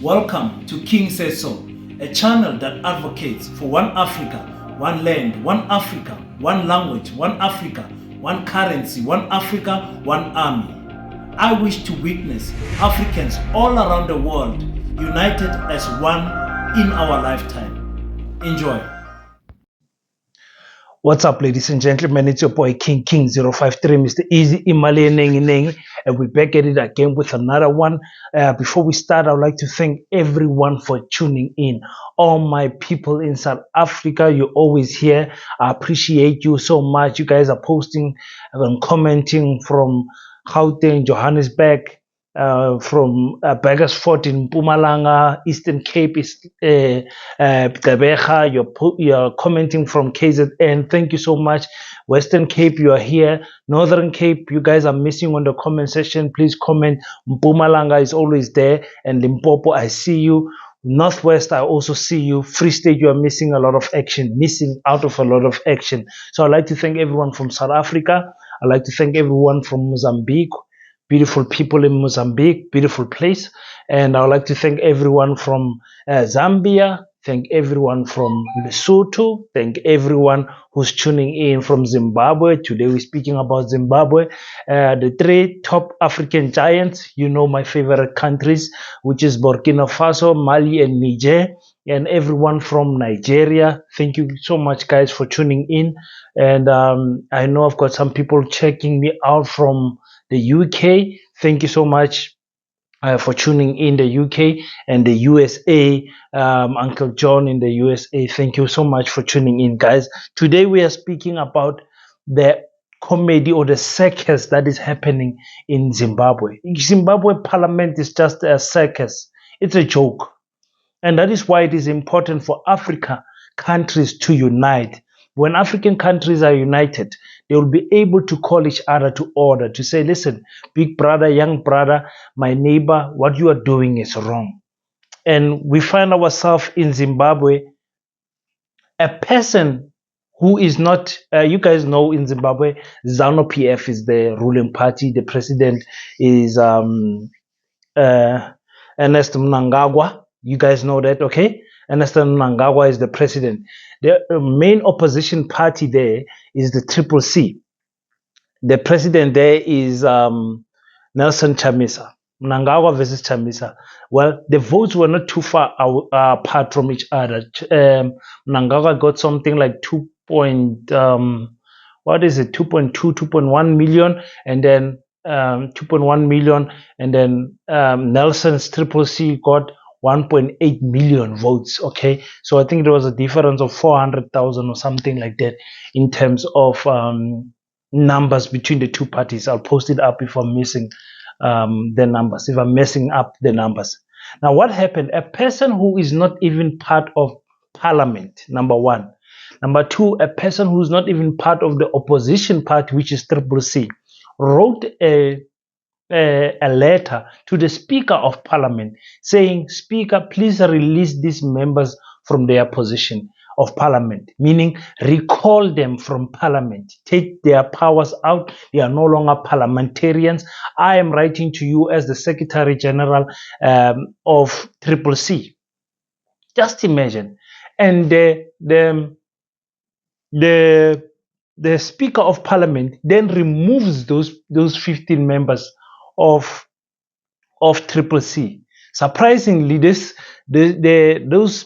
Welcome to King Says So, a channel that advocates for one Africa, one land, one Africa, one language, one Africa, one currency, one Africa, one army. I wish to witness Africans all around the world united as one in our lifetime. Enjoy. What's up, ladies and gentlemen? It's your boy King053, Mr. Easy Imali Nengi, and we're back at it again with another one. Before we start, I would like to thank everyone for tuning in. All my people in South Africa, you're always here. I appreciate you so much. You guys are posting and commenting from Gauteng, Johannesburg, from Bakersford in Mpumalanga, Eastern Cape is Gqeberha. You're commenting from KZN. Thank you so much. Western Cape, you are here. Northern Cape, you guys are missing on the comment section. Please comment. Mpumalanga is always there. And Limpopo, I see you. Northwest, I also see you. Free State, you are missing a lot of action, missing out of a lot of action. So I'd like to thank everyone from South Africa. I'd like to thank everyone from Mozambique. Beautiful people in Mozambique, beautiful place. And I would like to thank everyone from Zambia, thank everyone from Lesotho, thank everyone who's tuning in from Zimbabwe. Today we're speaking about Zimbabwe. The three top African giants, you know my favorite countries, which is Burkina Faso, Mali, and Niger. And everyone from Nigeria, thank you so much, guys, for tuning in. And I know I've got some people checking me out from the UK. Thank you so much for tuning in the UK and the USA. Uncle John in the USA, thank you so much for tuning in, guys. Today we are speaking about the comedy or the circus that is happening in Zimbabwe. Zimbabwe parliament is just a circus. It's a joke. And that is why it is important for Africa countries to unite. When African countries are united, they will be able to call each other to order, to say, listen, big brother, young brother, my neighbor, what you are doing is wrong. And we find ourselves in Zimbabwe, a person who is not, you guys know in Zimbabwe, ZANU-PF is the ruling party. The president is Ernest Mnangagwa. You guys know that, okay? Ernest Mnangagwa is the president. The main opposition party there is the Triple C. The president there is Nelson Chamisa. Mnangagwa versus Chamisa. Well, the votes were not too far apart from each other. Mnangagwa got something like 2.2, 2.1 million, and then 2.1 million, and then Nelson's Triple C got 1.8 million votes. Okay, so I think there was a difference of 400,000 or something like that in terms of numbers between the two parties. I'll post it up if I'm missing the numbers, if I'm messing up the numbers. Now, what happened? A person who is not even part of parliament, number one. Number two, a person who's not even part of the opposition party, which is Triple C, wrote a letter to the Speaker of Parliament saying, Speaker, please release these members from their position of Parliament, meaning recall them from Parliament, take their powers out. They are no longer parliamentarians. I am writing to you as the Secretary General of Triple C. Just imagine. And the Speaker of Parliament then removes those 15 members of Triple C. Surprisingly, those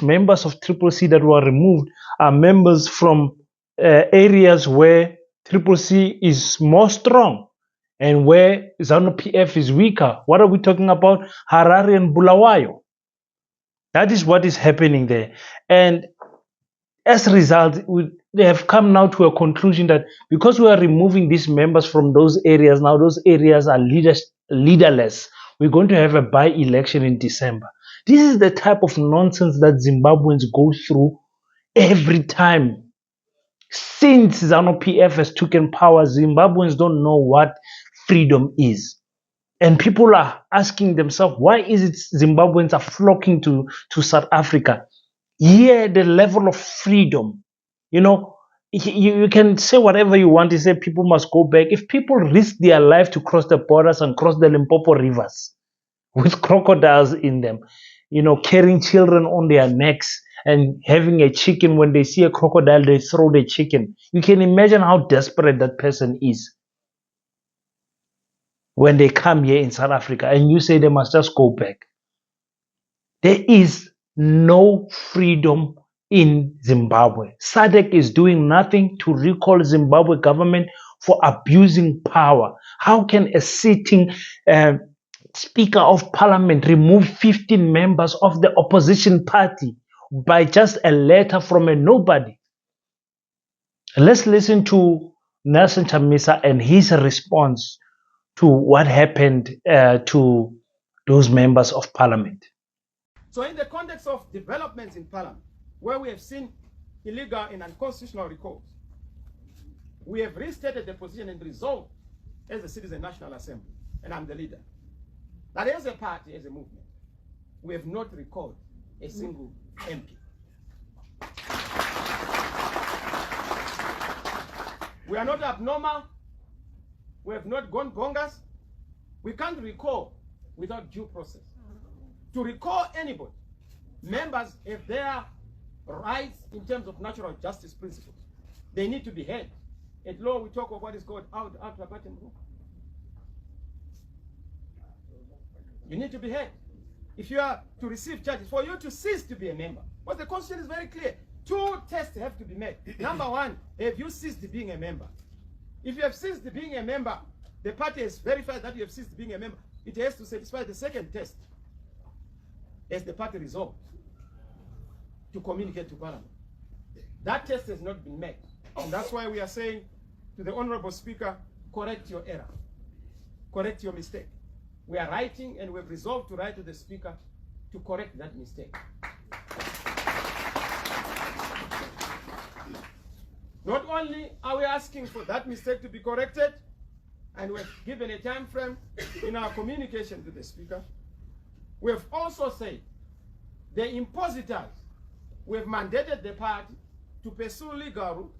members of Triple C that were removed are members from areas where Triple C is more strong and where ZANU-PF is weaker. What are we talking about? Harare and Bulawayo. That is what is happening there. And as a result, they have come now to a conclusion that because we are removing these members from those areas, now those areas are leaderless. We're going to have a by-election in December. This is the type of nonsense that Zimbabweans go through every time. Since ZANU-PF has taken power, Zimbabweans don't know what freedom is. And people are asking themselves, why is it Zimbabweans are flocking to South Africa? Here, the level of freedom, you know, you can say whatever you want. You say people must go back. If people risk their life to cross the borders and cross the Limpopo rivers, with crocodiles in them, carrying children on their necks and having a chicken. When they see a crocodile, they throw the chicken. You can imagine how desperate that person is when they come here in South Africa and you say they must just go back. There is no freedom in Zimbabwe. SADC is doing nothing to recall Zimbabwe government for abusing power. How can a sitting Speaker of Parliament remove 15 members of the opposition party by just a letter from a nobody? Let's listen to Nelson Chamisa and his response to what happened to those members of Parliament. So in the context of developments in Parliament, where we have seen illegal and unconstitutional recalls, we have restated the position and resolved as the Citizen National Assembly, and I'm the leader, that as a party, as a movement, we have not recalled a single MP. We are not abnormal. We have not gone bonkers. We can't recall without due process. To recall anybody, members have their rights in terms of natural justice principles. They need to be heard. At law, we talk of what is called out partem rule. You need to be heard. If you are to receive charges, for you to cease to be a member, but the Constitution is very clear. 2 tests have to be met. Number 1, have you ceased being a member? If you have ceased being a member, the party has verified that you have ceased being a member. It has to satisfy the second test, as the party resolved to communicate to Parliament. That test has not been met. And that's why we are saying to the Honorable Speaker, correct your error. Correct your mistake. We are writing and we've resolved to write to the Speaker to correct that mistake. Not only are we asking for that mistake to be corrected, and we've given a time frame in our communication to the Speaker, we have also said the impositors, we have mandated the party to pursue legal route,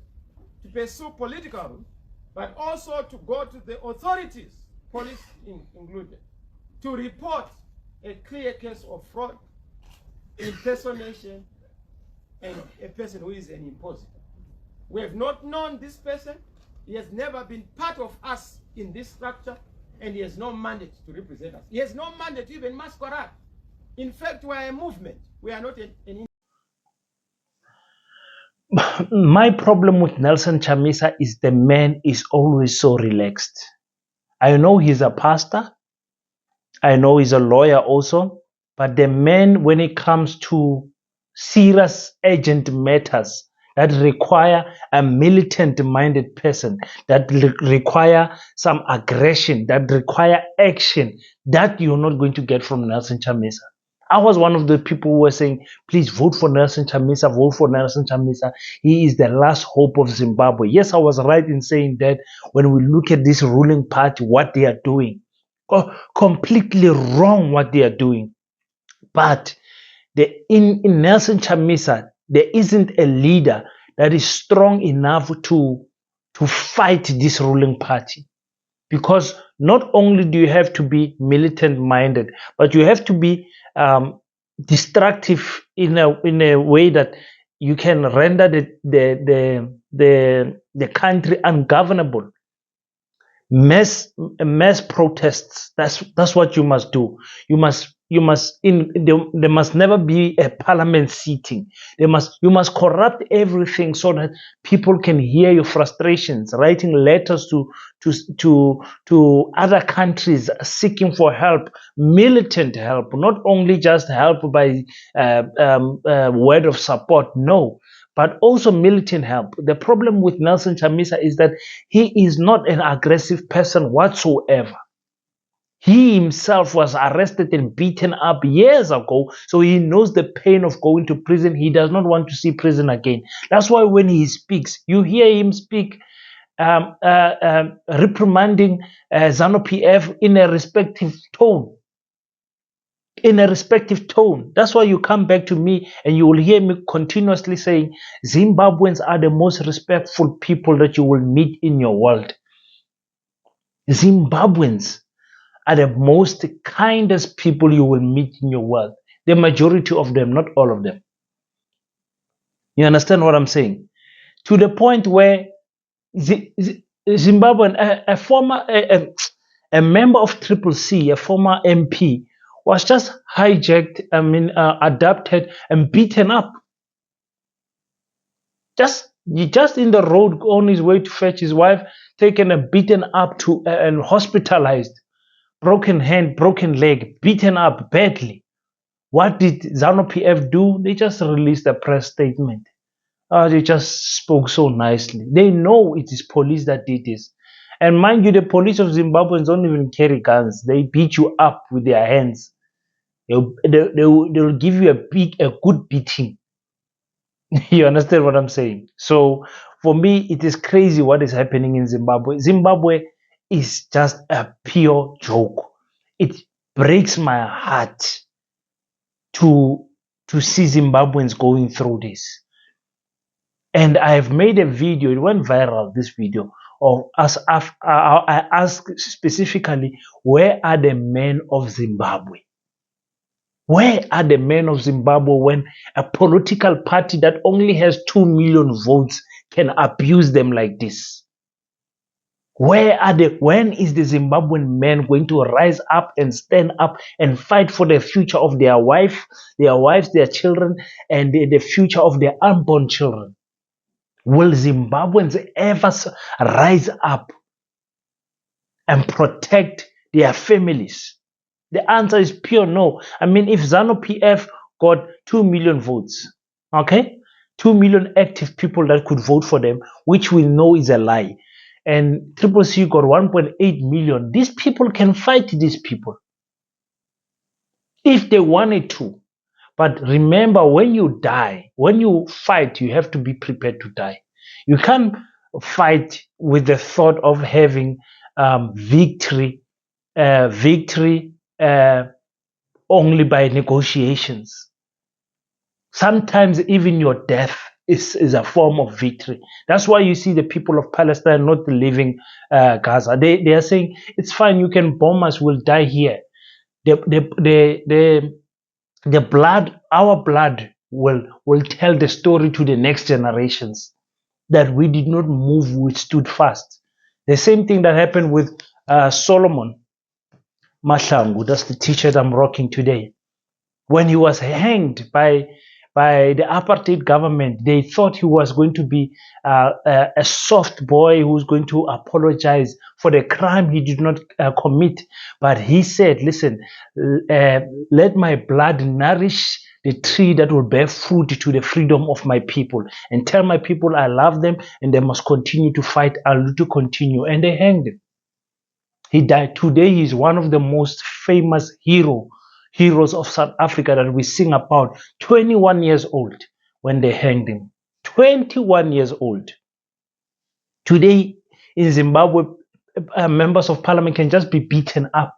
to pursue political route, but also to go to the authorities, police included, to report a clear case of fraud, impersonation, and a person who is an impositor. We have not known this person. He has never been part of us in this structure, and he has no mandate to represent us. He has no mandate to even masquerade. In fact, we are a movement. We are not an My problem with Nelson Chamisa is the man is always so relaxed. I know he's a pastor. I know he's a lawyer also. But the man, when it comes to serious urgent matters that require a militant-minded person, that require some aggression, that require action, that you're not going to get from Nelson Chamisa. I was one of the people who were saying, please vote for Nelson Chamisa, vote for Nelson Chamisa. He is the last hope of Zimbabwe. Yes, I was right in saying that when we look at this ruling party, what they are doing, completely wrong what they are doing. But in Nelson Chamisa, there isn't a leader that is strong enough to fight this ruling party. Because not only do you have to be militant-minded, but you have to be destructive in a way that you can render the country ungovernable. Mass protests. That's what you must do. There must never be a parliament sitting. You must corrupt everything so that people can hear your frustrations. Writing letters to other countries seeking for help, militant help, not only just help by word of support. No. But also militant help. The problem with Nelson Chamisa is that he is not an aggressive person whatsoever. He himself was arrested and beaten up years ago, so he knows the pain of going to prison. He does not want to see prison again. That's why when he speaks, you hear him speak reprimanding ZANU-PF in a respective tone. That's why you come back to me and you will hear me continuously saying Zimbabweans are the most respectful people that you will meet in your world. Zimbabweans are the most kindest people you will meet in your world. The majority of them, not all of them. You understand what I'm saying? To the point where Zimbabwean, a former, a member of Triple C, a former MP, was just hijacked, adopted and beaten up. Just in the road on his way to fetch his wife, taken and beaten up to and hospitalized, broken hand, broken leg, beaten up badly. What did ZANU PF do? They just released a press statement. They just spoke so nicely. They know it is police that did this. And mind you, the police of Zimbabweans don't even carry guns. They beat you up with their hands. They'll give you a good beating. You understand what I'm saying? So for me, it is crazy what is happening in Zimbabwe. Zimbabwe is just a pure joke. It breaks my heart to see Zimbabweans going through this. And I've made a video, it went viral, this video, of us. I asked specifically, where are the men of Zimbabwe? Where are the men of Zimbabwe when a political party that only has 2 million votes can abuse them like this? When is the Zimbabwean men going to rise up and stand up and fight for the future of their wives, their children, and the future of their unborn children? Will Zimbabweans ever rise up and protect their families? The answer is pure no. I mean, if ZANU PF got 2 million votes, okay, 2 million active people that could vote for them, which we know is a lie, and Triple C got 1.8 million, these people can fight these people if they wanted to. But remember, when you die, when you fight, you have to be prepared to die. You can't fight with the thought of having victory only by negotiations. Sometimes even your death is a form of victory. That's why you see the people of Palestine not leaving Gaza. They are saying, it's fine, you can bomb us, we'll die here. The blood, our blood will tell the story to the next generations that we did not move, we stood fast. The same thing that happened with Solomon Mahlangu, that's the t-shirt I'm rocking today. When he was hanged by the apartheid government, they thought he was going to be a soft boy who's going to apologize for the crime he did not commit. But he said, listen, let my blood nourish the tree that will bear fruit to the freedom of my people, and tell my people I love them and they must continue to fight. I'll to continue. And they hanged him. He died. Today he's one of the most famous heroes of South Africa that we sing about. 21 years old when they hanged him. 21 years old. Today in Zimbabwe, members of parliament can just be beaten up.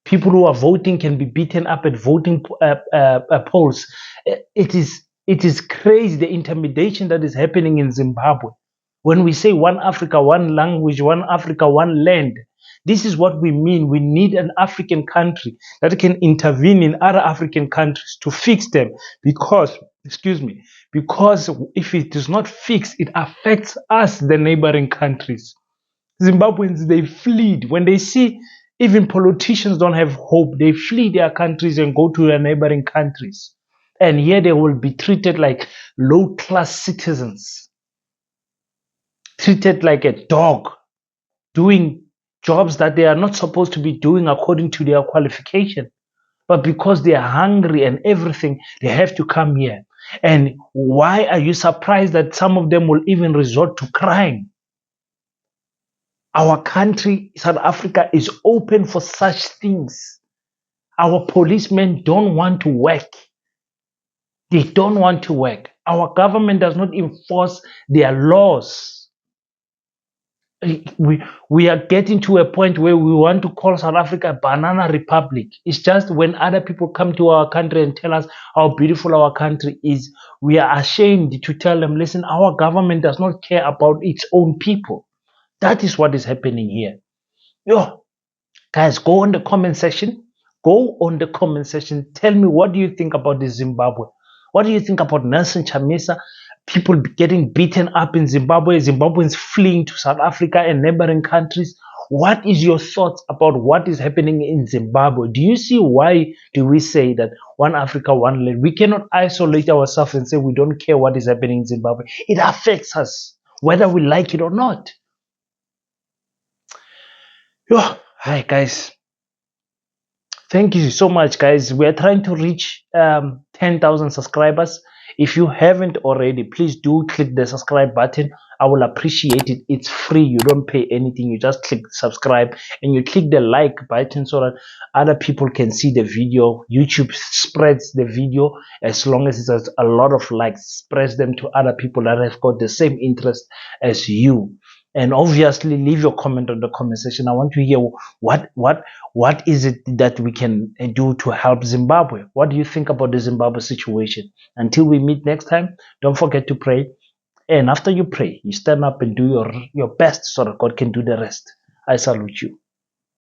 People who are voting can be beaten up at voting polls. It is crazy, the intimidation that is happening in Zimbabwe. When we say one Africa, one language, one Africa, one land, this is what we mean. We need an African country that can intervene in other African countries to fix them, because if it is not fixed, it affects us, the neighboring countries. Zimbabweans, they flee. When they see even politicians don't have hope, they flee their countries and go to their neighboring countries. And here they will be treated like low-class citizens, treated like a dog, doing jobs that they are not supposed to be doing according to their qualification. But because they are hungry and everything, they have to come here. And why are you surprised that some of them will even resort to crime? Our country, South Africa, is open for such things. Our policemen don't want to work. They don't want to work. Our government does not enforce their laws. We are getting to a point where we want to call South Africa a banana republic. It's just when other people come to our country and tell us how beautiful our country is, we are ashamed to tell them, listen, our government does not care about its own people. That is what is happening here. Guys, go on the comment section. Go on the comment section. Tell me, what do you think about the Zimbabwe? What do you think about Nelson Chamisa? People getting beaten up in Zimbabwe, Zimbabweans fleeing to South Africa and neighboring countries. What is your thoughts about what is happening in Zimbabwe? Do you see why do we say that one Africa, one land? We cannot isolate ourselves and say we don't care what is happening in Zimbabwe. It affects us, whether we like it or not. Hi, guys. Thank you so much, guys. We are trying to reach 10,000 subscribers. If you haven't already, please do click the subscribe button. I will appreciate it. It's free. You don't pay anything. You just click subscribe and you click the like button so that other people can see the video. YouTube spreads the video as long as it has a lot of likes. Spreads them to other people that have got the same interest as you. And obviously, leave your comment on the comment section. I want to hear what is it that we can do to help Zimbabwe. What do you think about the Zimbabwe situation? Until we meet next time, don't forget to pray. And after you pray, you stand up and do your best so that God can do the rest. I salute you.